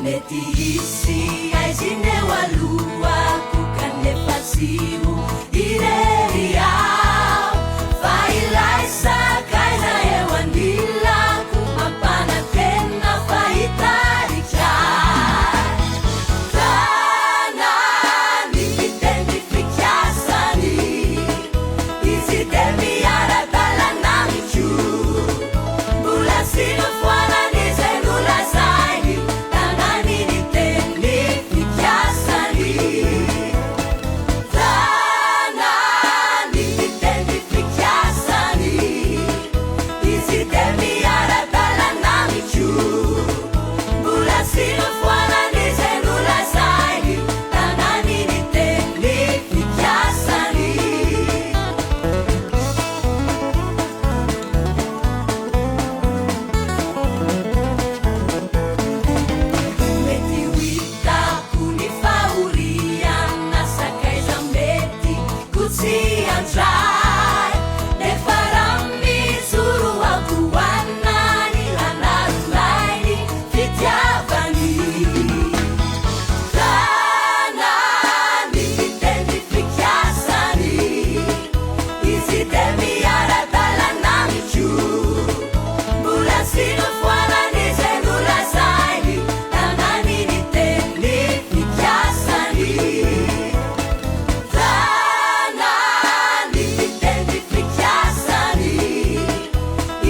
mety hisy aiziny eo aloako kanefatsimo irery ao fa ilay sakaiza eo anilako mampanatena fa hitarikay tanany fiteny fikiasany izy de miara-dalana miko mbola sinofoanany zay nolazainy tanany ny teny fikiasany tanany fiteny fikiasany izy de miara-dalana miko mbola sinofoanany zay nolazainy tanany ny teny fikiasany mety hoitako ny fahoriana sakaiza mety kotsy andray nefa raha mizoroako anany hanarondainy fitiavany tanany fiteny fikiasany izy de miara-dalana miko mbola sinofoanany zay nolazainy tanany ny teny fikiasany tanany fiteny fikiasany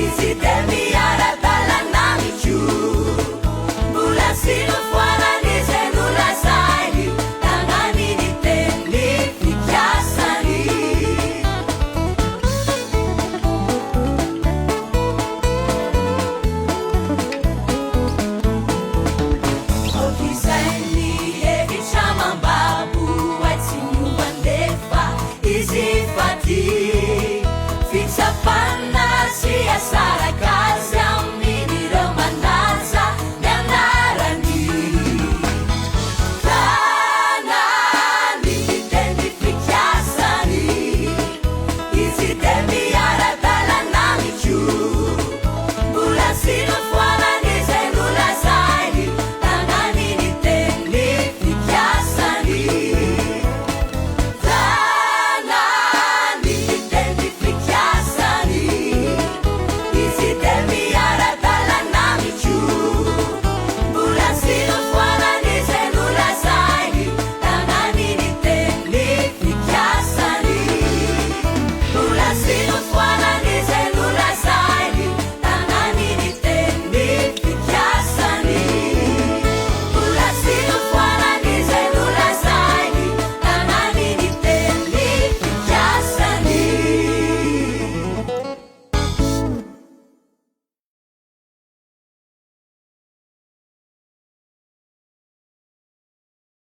izy de miara-dalana miko mbola sinofoanany zay nolazainy tanany ny teny fikiasany okizay ny hevitra mambabo aitsy miomandefa izy faty fitsapana sy asarakazy amin'ireo manaja ny anarany tanany fiteny fikiasany izy de miara-dalana miko mbola sinofoanany zay nolazainy tanany ny teny fikiasany tanany fiteny fikiasany izy de